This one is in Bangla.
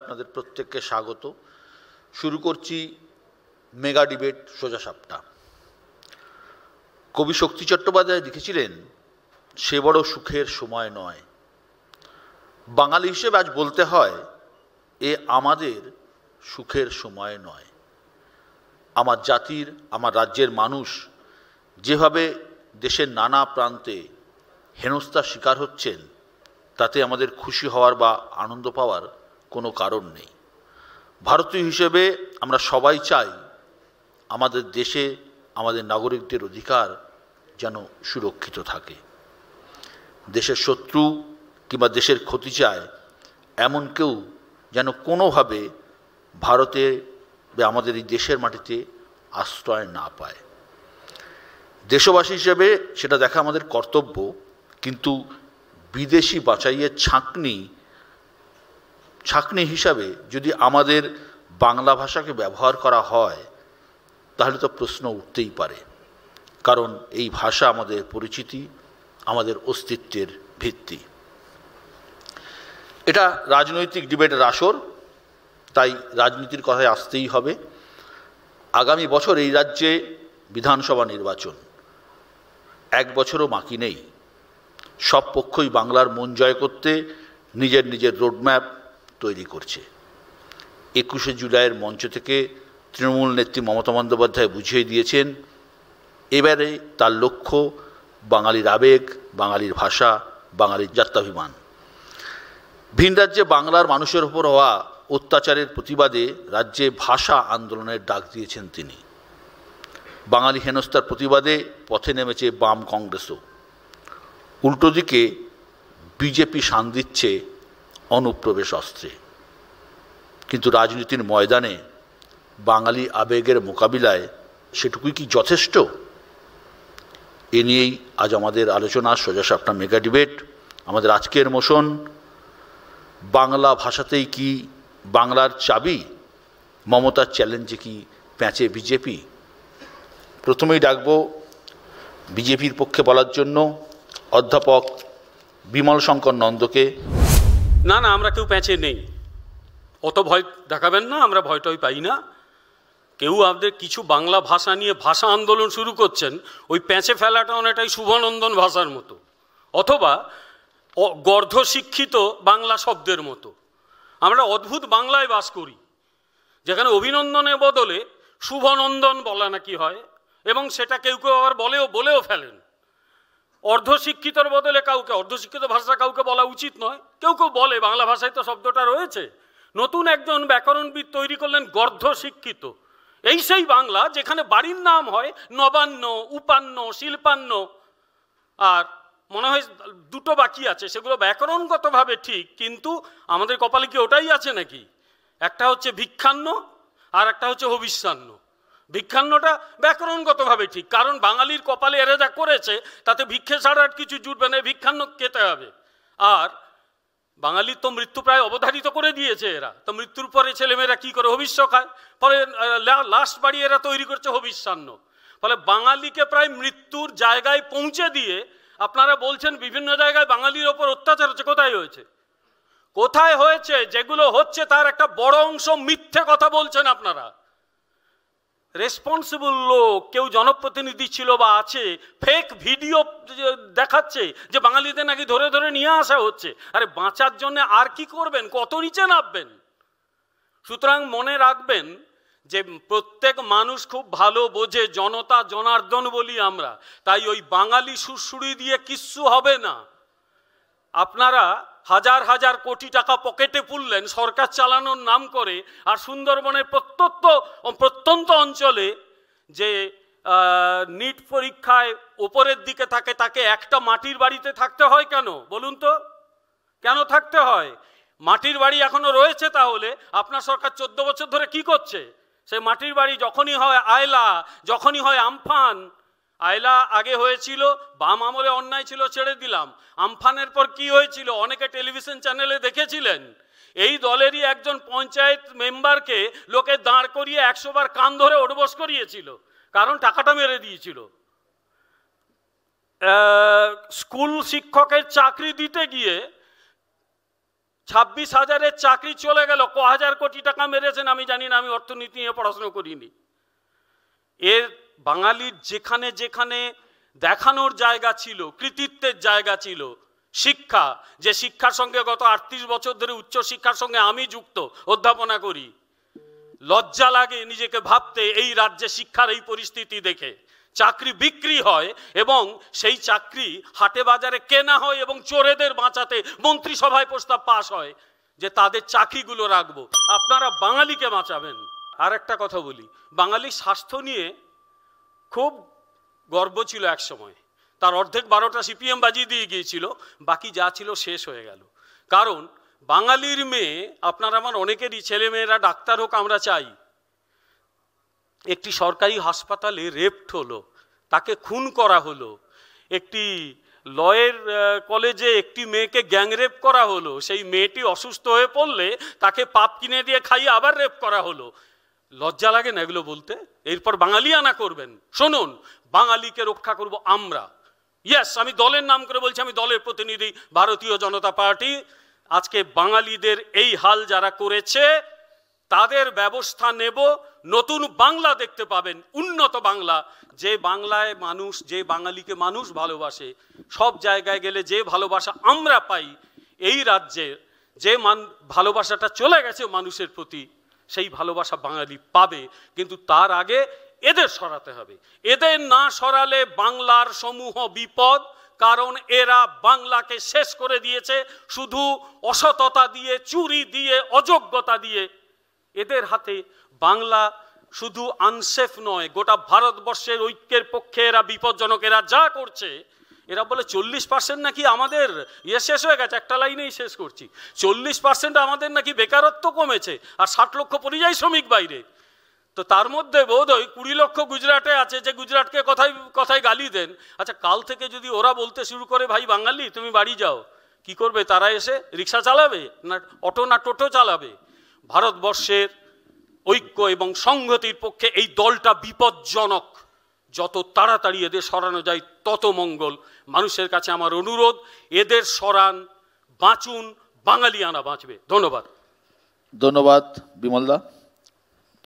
আপনাদের প্রত্যেককে স্বাগত। শুরু করছি মেগা ডিবেট সোজা সাপটা। কবি শক্তি চট্টোপাধ্যায় লিখেছিলেন, সে বড় সুখের সময় নয়। বাঙালি হিসেবে আজ বলতে হয়, এ আমাদের সুখের সময় নয়। আমার জাতির, আমার রাজ্যের মানুষ যেভাবে দেশের নানা প্রান্তে হেনস্থার শিকার হচ্ছেন, তাতে আমাদের খুশি হওয়ার বা আনন্দ পাওয়ার কোনো কারণ নেই। ভারতীয় হিসেবে আমরা সবাই চাই আমাদের দেশে আমাদের নাগরিকদের অধিকার যেন সুরক্ষিত থাকে। দেশের শত্রু কিংবা দেশের ক্ষতি চায় এমন কেউ যেন কোনোভাবে ভারতে বা আমাদের এই দেশের মাটিতে আশ্রয় না পায়। দেশবাসী হিসেবে সেটা দেখা আমাদের কর্তব্য, কিন্তু বিদেশি বাছাইয়ের ছাঁকনি হিসাবে যদি আমাদের বাংলা ভাষাকে ব্যবহার করা হয়, তাহলে তো প্রশ্ন উঠতেই পারে। কারণ এই ভাষা আমাদের পরিচিতি, আমাদের অস্তিত্বের ভিত্তি। এটা রাজনৈতিক ডিবেটের আসর, তাই রাজনীতির কথায় আসতেই হবে। আগামী বছর এই রাজ্যে বিধানসভা নির্বাচন, 1 বছরও বাকি নেই। সব পক্ষই বাংলার মন জয় করতে নিজের নিজের রোডম্যাপ তৈরি করছে। 21শে জুলাইয়ের মঞ্চ থেকে তৃণমূল নেত্রী মমতা বন্দ্যোপাধ্যায় বুঝিয়ে দিয়েছেন, এবারে তার লক্ষ্য বাঙালির আবেগ, বাঙালির ভাষা, বাঙালির জাত্যাভিমান। ভিন রাজ্যে বাংলার মানুষের ওপর হওয়া অত্যাচারের প্রতিবাদে রাজ্যে ভাষা আন্দোলনের ডাক দিয়েছেন তিনি। বাঙালি হেনস্থার প্রতিবাদে পথে নেমেছে বাম কংগ্রেসও। উল্টো দিকে বিজেপি শান দিচ্ছে অনুপ্রবেশ অস্ত্রে। কিন্তু রাজনীতির ময়দানে বাঙালি আবেগের মোকাবিলায় সেটুকুই কি যথেষ্ট? এ নিয়েই আজ আমাদের আলোচনা সোজা সাপটা মেগা ডিবেট। আমাদের আজকের মোশন, বাংলা ভাষাতেই কি বাংলার চাবি? মমতার চ্যালেঞ্জে কি প্যাঁচে বিজেপি? প্রথমেই ডাকব বিজেপির পক্ষে বলার জন্য অধ্যাপক বিমল শঙ্কর নন্দকে। না, আমরা কেউ প্যাঁচে নেই, অত ভয় দেখাবেন না, আমরা ভয়টই পাই না। কেউ আমাদের কিছু বাংলা ভাষা নিয়ে ভাষা আন্দোলন শুরু করছেন, ওই প্যাঁচে ফেলাটা অনেকটাই শুভনন্দন ভাষার মতো, অথবা গর্ধশিক্ষিত বাংলা শব্দের মতো। আমরা অদ্ভুত বাংলায় বাস করি, যেখানে অভিনন্দনের বদলে শুভনন্দন বলা নাকি হয়, এবং সেটা কেউ কেউ আবার বলেও ফেলেন। অর্ধশিক্ষিতর বদলে কাউকে অর্ধশিক্ষিত ভাষা কাউকে বলা উচিত নয়। কেউ কেউ বলে, বাংলা ভাষায় তো শব্দটা রয়েছে। নতুন একজন ব্যাকরণবিদ তৈরি করলেন গর্ধশিক্ষিত। এই সেই বাংলা যেখানে বাড়ির নাম হয় নবান্ন, উপান্ন, শিল্পান্ন, আর মনে হয় দুটো বাকি আছে, সেগুলো ব্যাকরণগতভাবে ঠিক, কিন্তু আমাদের কপালে কি ওটাই আছে নাকি? একটা হচ্ছে ভিক্ষান্ন আর একটা হচ্ছে হবিষ্যান্ন। ভিক্ষান্নটা ব্যাকরণগতভাবে ঠিক, কারণ বাঙালির কপালে এরা যা করেছে তাতে ভিক্ষে ছাড়া আর কিছু জুটবে না, ভিক্ষান্ন খেতে হবে। আর বাঙালির তো মৃত্যু প্রায় অবধারিত করে দিয়েছে এরা, তো মৃত্যুর পরে ছেলেমেয়েরা কী করে? হবিষ্য খায়। ফলে লাস্ট বাড়ি এরা তৈরি করছে হবিষ্যান্ন। ফলে বাঙালিকে প্রায় মৃত্যুর জায়গায় পৌঁছে দিয়ে আপনারা বলছেন বিভিন্ন জায়গায় বাঙালির ওপর অত্যাচার হচ্ছে। কোথায় হয়েছে? যেগুলো হচ্ছে তার একটা বড় অংশ মিথ্যে কথা বলছেন আপনারা। রেসপন্সিবল লোক কেউ জনপ্রতিনিধি ছিল বা আছে, ফেক ভিডিও দেখাচ্ছে যে বাঙালিদের নাকি ধরে ধরে নিয়ে আসা হচ্ছে। আরে বাঁচার জন্য আর কি করবেন? কত নিচে নামবেন? সুতরাং মনে রাখবেন যে প্রত্যেক মানুষ খুব ভালো বোঝে, জনতা জনার্দন বলি আমরা, তাই ওই বাঙালি সুরসুরি দিয়ে কিচ্ছু হবে না। আপনারা হাজার হাজার কোটি টাকা পকেটে পুরলেন সরকার চালানোর নাম করে, আর সুন্দরবনের প্রত্যন্ত অঞ্চলে যে নিট পরীক্ষায় ওপরের দিকে থাকে তাকে একটা মাটির বাড়িতে থাকতে হয় কেন বলুন তো? কেন থাকতে হয়? মাটির বাড়ি এখনো রয়েছে, তাহলে আপনার সরকার 14 বছর ধরে কি করছে? সেই মাটির বাড়ি যখনই হয় আয়লা, যখনই হয় আমফান। আয়লা আগে হয়েছিল, বাম আমলে অন্যায় ছিল, ছেড়ে দিলাম। আমফানের পর কি হয়েছিল অনেকে টেলিভিশন চ্যানেলে দেখেছিলেন। এই দলেরই একজন পঞ্চায়েত মেম্বারকে লোকে দাঁড় করিয়ে 100 বার কান ধরে ওঠবোস করিয়েছিল, কারণ টাকাটা মেরে দিয়েছিল। স্কুল শিক্ষকের চাকরি দিতে গিয়ে 26,000-এর চাকরি চলে গেল। ক হাজার কোটি টাকা মেরেছেন আমি জানি না, আমি অর্থনীতি নিয়ে পড়াশোনা করিনি। এর বাঙালির যেখানে যেখানে দেখানোর জায়গা ছিল, কৃতিত্বের জায়গা ছিল, শিক্ষা, যে শিক্ষার সঙ্গে গত 38 বছর ধরে উচ্চশিক্ষার সঙ্গে আমি যুক্ত, অধ্যাপনা করি, লজ্জা লাগে নিজেকে ভাবতে এই রাজ্যে শিক্ষার এই পরিস্থিতি দেখে। চাকরি বিক্রি হয় এবং সেই চাকরি হাটে বাজারে কেনা হয় এবং চোরেদের বাঁচাতে মন্ত্রিসভায় প্রস্তাব পাস হয় যে তাদের চাকরিগুলো রাখবো। আপনারা বাঙালিকে বাঁচাবেন। আর একটা কথা বলি, বাঙালির স্বাস্থ্য নিয়ে খুব গর্ব ছিল এক সময়। তার অর্ধেক 12টা সিপিএম বাজিয়ে দিয়ে গিয়েছিল, বাকি যা ছিল শেষ হয়ে গেল। কারণ বাঙালির মেয়ে, আপনার আমার অনেকেরই ছেলেমেয়েরা ডাক্তার হোক আমরা চাই। একটি সরকারি হাসপাতালে রেপ্ট হলো, তাকে খুন করা হলো। একটি লয়ের কলেজে একটি মেয়েকে গ্যাংরেপ করা হলো। সেই মেয়েটি অসুস্থ হয়ে পড়লে তাকে পাপ কিনে দিয়ে খাইয়ে আবার রেপ করা হলো। লজ্জা লাগে না এগুলো বলতে? এরপর বাঙালি আনা করবেন। শুনুন, বাঙালিকে রক্ষা করব আমরা। ইয়েস, আমি দলের নাম করে বলছি, আমি দলের প্রতিনিধি, ভারতীয় জনতা পার্টি। আজকে বাঙালিদের এই হাল যারা করেছে তাদের ব্যবস্থা নেব। নতুন বাংলা দেখতে পাবেন, উন্নত বাংলা, যে বাংলায় মানুষ, যে বাঙালিকে মানুষ ভালোবাসে। সব জায়গায় গেলে যে ভালোবাসা আমরা পাই, এই রাজ্যে যে ভালোবাসাটা চলে গেছে মানুষের প্রতি, সেই ভালোবাসা বাঙালি পাবে। কিন্তু তার আগে এদের সরাতে হবে। এদের না সরালে বাংলার সমূহ বিপদ। কারণ এরা বাংলাকে শেষ করে দিয়েছে শুধু অসততা দিয়ে, চুরি দিয়ে, অযোগ্যতা দিয়ে। এদের হাতে বাংলা শুধু আনসেফ নয়, গোটা ভারতবর্ষের ঐক্যের পক্ষে এরা বিপজ্জনক। এরা যা করছে, এরা বলে 40% নাকি আমাদের শেষ হয়ে গেছে। একটা লাইনেই শেষ করছি, 40% আমাদের নাকি বেকারত্ব কমেছে, আর 60 লক্ষ পরিযায়ী শ্রমিক বাইরে। তো তার মধ্যে বোধ হয় 20 লক্ষ গুজরাটে আছে, যে গুজরাটকে কথায় কথায় গালি দেন। আচ্ছা, কাল থেকে যদি ওরা বলতে শুরু করে, ভাই বাঙালি তুমি বাড়ি যাও, কি করবে তারা? এসে রিক্সা চালাবে না অটো না টোটো চালাবে? ভারতবর্ষের ঐক্য এবং সংহতির পক্ষে এই দলটা বিপজ্জনক। যত তাড়াতাড়ি এদের সরানো যায় তত মঙ্গল। মানুষের কাছে আমার অনুরোধ, এদের সরান, বাঁচুন, বাঙালি আনা বাঁচবে। ধন্যবাদ। ধন্যবাদ বিমলদা।